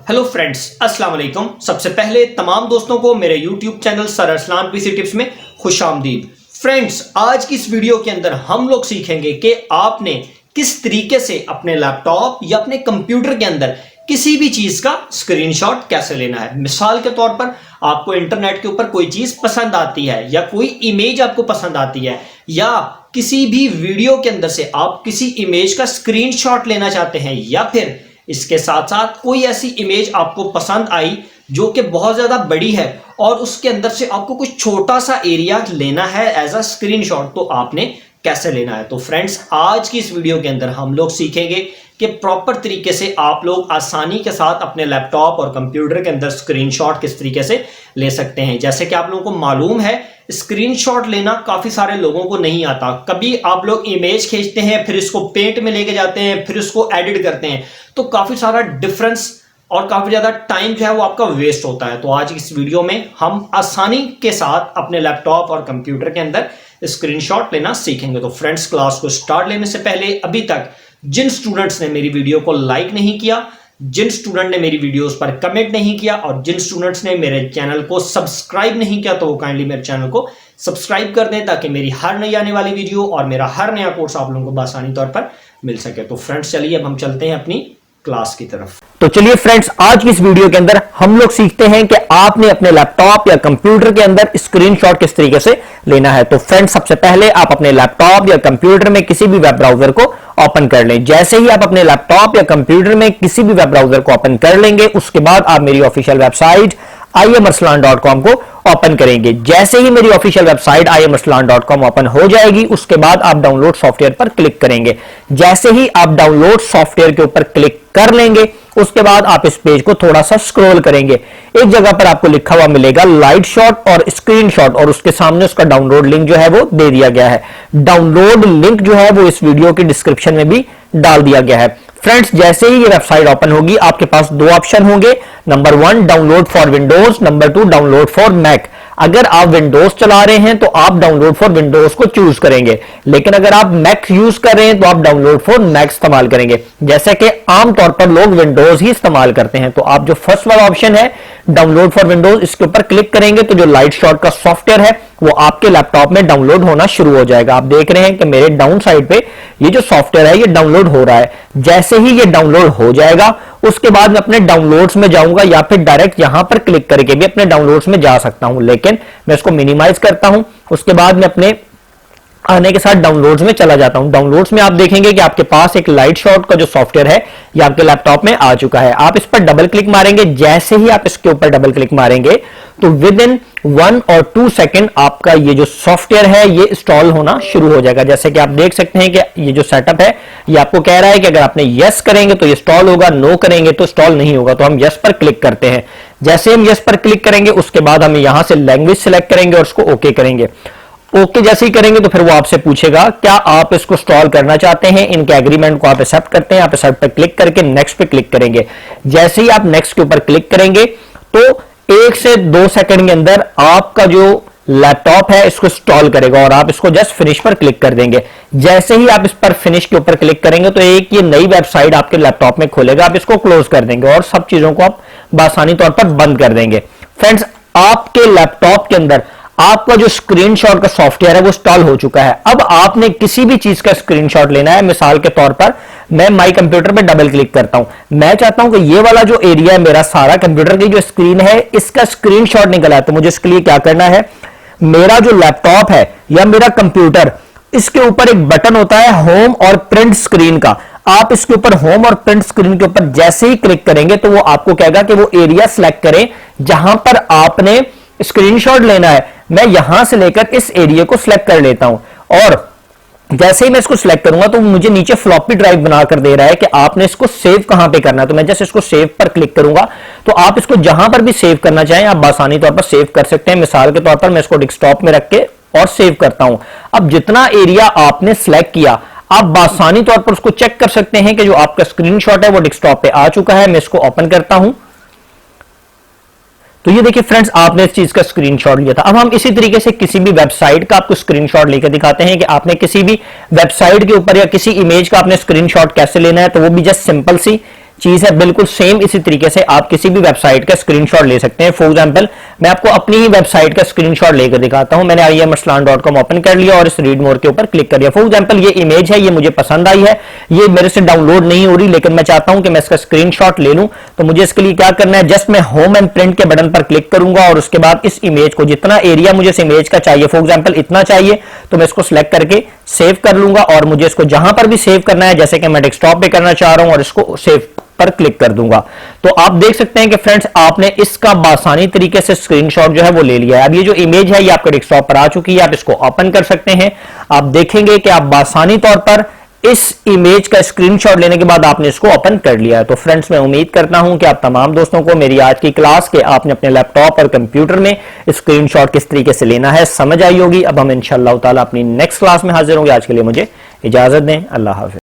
Hello friends, अस्सलाम वालेकुम। सबसे पहले तमाम दोस्तों को मेरे YouTube channel sir Arsalan PC tips में खुशामदीद। फ्रेंड्स, आज की इस वीडियो के अंदर हम लोग सीखेंगे कि आपने किस तरीके से अपने लैपटॉप या अपने कंप्यूटर के अंदर किसी भी चीज का स्क्रीनशॉट कैसे लेना है। मिसाल के तौर पर आपको इंटरनेट के ऊपर कोई चीज पसंद आती है या कोई इमेज आपको पसंद आती है या किसी भी वीडियो के अंदर से आप किसी इमेज का स्क्रीनशॉट लेना चाहते हैं या फिर इसके साथ साथ कोई ऐसी इमेज आपको पसंद आई जो कि बहुत ज्यादा बड़ी है और उसके अंदर से आपको कुछ छोटा सा एरिया लेना है एज अ स्क्रीनशॉट, तो आपने कैसे लेना है। तो फ्रेंड्स, आज की इस वीडियो के अंदर हम लोग सीखेंगे कि प्रॉपर तरीके से आप लोग आसानी के साथ अपने लैपटॉप और कंप्यूटर के अंदर स्क्रीनशॉट किस तरीके से ले सकते हैं। जैसे कि आप लोगों को मालूम है, स्क्रीनशॉट लेना काफी सारे लोगों को नहीं आता। कभी आप लोग इमेज खींचते हैं, फिर इसको पेंट में लेके जाते हैं, फिर उसको एडिट करते हैं, तो काफी सारा डिफरेंस और काफी ज्यादा टाइम जो है वो आपका वेस्ट होता है। तो आज इस वीडियो में हम आसानी के साथ अपने लैपटॉप और कंप्यूटर के अंदर स्क्रीनशॉट लेना सीखेंगे। तो फ्रेंड्स, क्लास को स्टार्ट लेने से पहले अभी तक जिन स्टूडेंट्स ने मेरी वीडियो को लाइक नहीं किया, जिन स्टूडेंट ने मेरी वीडियोस पर कमेंट नहीं किया और जिन स्टूडेंट्स ने मेरे चैनल को सब्सक्राइब नहीं किया, तो वो काइंडली मेरे चैनल को सब्सक्राइब कर दें ताकि मेरी हर नई आने वाली वीडियो और मेरा हर नया कोर्स आप लोगों को आसानी तौर पर मिल सके। तो फ्रेंड्स, चलिए अब हम चलते हैं अपनी क्लास की तरफ। तो चलिए फ्रेंड्स, आज की इस वीडियो के अंदर हम लोग सीखते हैं कि आपने अपने लैपटॉप या कंप्यूटर के अंदर स्क्रीनशॉट किस तरीके से लेना है। तो फ्रेंड्स, सबसे पहले आप अपने लैपटॉप या कंप्यूटर में किसी भी वेब ब्राउजर को ओपन कर लें। जैसे ही आप अपने लैपटॉप या कंप्यूटर में किसी भी वेब ब्राउजर को ओपन कर लेंगे, उसके बाद आप मेरी ऑफिशियल वेबसाइट iamarsalan.com को ओपन करेंगे। जैसे ही मेरी ऑफिशियल वेबसाइट iamarsalan.com ओपन हो जाएगी, उसके बाद आप डाउनलोड सॉफ्टवेयर पर क्लिक करेंगे। जैसे ही आप डाउनलोड सॉफ्टवेयर के ऊपर क्लिक कर लेंगे, उसके बाद आप इस पेज को थोड़ा सा स्क्रॉल करेंगे। एक जगह पर आपको लिखा हुआ मिलेगा लाइट शॉट और स्क्रीनशॉट, और उसके सामने उसका डाउनलोड लिंक जो है वो दे दिया गया है। डाउनलोड लिंक जो है वो इस वीडियो की डिस्क्रिप्शन में भी डाल दिया गया है। फ्रेंड्स, जैसे ही ये वेबसाइट ओपन होगी, आपके पास दो ऑप्शन होंगे। Number 1 download for Windows, number 2 download for Mac. अगर आप विंडोज चला रहे हैं तो आप डाउनलोड फॉर विंडोज को चूज करेंगे, लेकिन अगर आप मैक यूज कर रहे हैं तो आप डाउनलोड फॉर मैक इस्तेमाल करेंगे। जैसे कि आमतौर पर लोग विंडोज ही इस्तेमाल करते हैं, तो आप जो फर्स्ट वाला ऑप्शन है डाउनलोड फॉर विंडोज, इसके ऊपर क्लिक करेंगे तो जो लाइट शॉट का सॉफ्टवेयर है वो आपके लैपटॉप में डाउनलोड होना शुरू हो जाएगा। आप देख रहे हैं कि मेरे डाउन साइड पे ये जो सॉफ्टवेयर है ये डाउनलोड हो रहा है। जैसे ही ये डाउनलोड हो जाएगा, उसके बाद मैं अपने डाउनलोड्स में जाऊंगा या फिर डायरेक्ट यहां पर क्लिक करके भी अपने डाउनलोड्स में जा सकता हूं, लेकिन मैं इसको मिनिमाइज करता हूं। उसके बाद मैं अपने आने के साथ डाउनलोड्स में चला जाता हूं। डाउनलोड्स में आप देखेंगे कि आपके पास एक लाइट शॉट का जो सॉफ्टवेयर है ये आपके लैपटॉप में आ चुका है। आप इस पर डबल क्लिक मारेंगे। जैसे ही आप इसके ऊपर डबल क्लिक मारेंगे तो विद इन 1 और 2 सेकंड आपका ये जो सॉफ्टवेयर है ये इंस्टॉल होना शुरू हो जाएगा। जैसे कि आप देख सकते हैं कि ये जो सेटअप है ये आपको कह रहा है कि अगर आपने यस करेंगे तो ये इंस्टॉल होगा, नो करेंगे तो इंस्टॉल नहीं होगा। तो हम यस पर क्लिक करते हैं। जैसे हम यस पर क्लिक करेंगे, उसके बाद हम यहां से लैंग्वेज सिलेक्ट करेंगे और उसको ओके करेंगे। ओके जैसे ही करेंगे तो फिर वो आपसे पूछेगा क्या आप इसको इंस्टॉल करना चाहते हैं। इनके एग्रीमेंट को आप एक्सेप्ट करते हैं। आप एक्सेप्ट पर क्लिक करके नेक्स्ट पे क्लिक करेंगे। जैसे ही आप नेक्स्ट के ऊपर क्लिक करेंगे तो 1 से 2 सेकंड के अंदर आपका जो लैपटॉप है इसको इंस्टॉल करेगा और आप इसको जस्ट फिनिश पर क्लिक कर देंगे। जैसे ही आप इस पर फिनिश के ऊपर क्लिक करेंगे तो एक ये नई वेबसाइट आपके लैपटॉप में खोलेगा। आप इसको क्लोज कर देंगे और सब चीजों को आप आसानी तौर पर बंद कर देंगे। फ्रेंड्स, आपके लैपटॉप के अंदर आपका जो स्क्रीनशॉट का सॉफ्टवेयर है वो इंस्टॉल हो चुका है। अब आपने किसी भी चीज का स्क्रीनशॉट लेना है। मिसाल के तौर पर मैं माई कंप्यूटर पे डबल क्लिक करता हूं। मैं चाहता हूं कि ये वाला जो एरिया है मेरा सारा कंप्यूटर की जो स्क्रीन है इसका स्क्रीनशॉट निकल आए। तो मुझे इसके लिए क्या करना है, मेरा जो लैपटॉप है या मेरा कंप्यूटर, इसके ऊपर एक बटन होता है होम और प्रिंट स्क्रीन का। आप इसके ऊपर होम और प्रिंट स्क्रीन के ऊपर जैसे ही क्लिक करेंगे तो वो आपको कहेगा कि वो एरिया सिलेक्ट करें जहां पर आपने स्क्रीनशॉट लेना है। मैं यहां से लेकर इस एरिया को सिलेक्ट कर लेता हूं और जैसे ही मैं इसको सिलेक्ट करूंगा तो मुझे नीचे फ्लॉपी ड्राइव बनाकर दे रहा है कि आपने इसको सेव कहां पे करना है। तो मैं जस्ट इसको सेव पर क्लिक करूंगा तो आप इसको जहां पर भी सेव करना चाहें आप आसानी तौर पर सेव कर सकते हैं। मिसाल के तौर पर मैं इसको डेस्कटॉप में रख के और सेव करता हूं। अब जितना एरिया आपने सिलेक्ट किया आप आसानी तौर पर उसको चेक कर सकते हैं कि जो आपका स्क्रीनशॉट है वो डेस्कटॉप पे आ चुका है। मैं इसको ओपन करता हूं तो ये देखिए फ्रेंड्स, आपने इस चीज का स्क्रीनशॉट लिया था। अब हम इसी तरीके से किसी भी वेबसाइट का आपको स्क्रीनशॉट लेकर दिखाते हैं कि आपने किसी भी वेबसाइट के ऊपर या किसी इमेज का आपने स्क्रीनशॉट कैसे लेना है। तो वो भी जस्ट सिंपल सी चीज है, बिल्कुल सेम इसी तरीके से आप किसी भी वेबसाइट का स्क्रीनशॉट ले सकते हैं। फॉर एग्जांपल मैं आपको अपनी ही वेबसाइट का स्क्रीनशॉट लेकर दिखाता हूं। मैंने IIMarslan.com ओपन कर लिया और इस रीड मोर के ऊपर क्लिक कर दिया। फॉर एग्जांपल ये इमेज है, ये मुझे पसंद आई है, ये मेरे से डाउनलोड नहीं हो रही, लेकिन मैं चाहता हूं कि मैं इसका स्क्रीनशॉट ले लूं। तो मुझे इसके लिए क्या करना है, जस्ट मैं होम एंड प्रिंट के बटन पर क्लिक करूंगा और उसके बाद इस इमेज को, जितना एरिया मुझे इस इमेज का चाहिए, फॉर एग्जांपल इतना चाहिए, तो मैं इसको सिलेक्ट करके सेव कर लूंगा और मुझे इसको जहां पर भी सेव करना है, जैसे कि मैं डेस्कटॉप पे करना चाह रहा हूं, और इसको सेव पर क्लिक कर दूंगा। तो आप देख सकते हैं कि फ्रेंड्स आपने इसका आसानी तरीके से स्क्रीनशॉट जो है वो ले लिया है। अब ये जो इमेज है ये आपके डेस्कटॉप पर आ चुकी है, आप इसको ओपन कर सकते हैं। आप देखेंगे कि आप आसानी तौर पर इस इमेज का स्क्रीनशॉट लेने के बाद आपने इसको ओपन कर लिया है। तो फ्रेंड्स मैं उम्मीद करता हूं कि आप तमाम दोस्तों को मेरी आज की क्लास के आपने अपने लैपटॉप और कंप्यूटर में स्क्रीनशॉट किस तरीके से लेना है समझ आई होगी। अब हम इंशाअल्लाह ताला अपनी नेक्स्ट क्लास में हाजिर होंगे। आज के लिए मुझे इजाजत दें। अल्लाह हाफिज।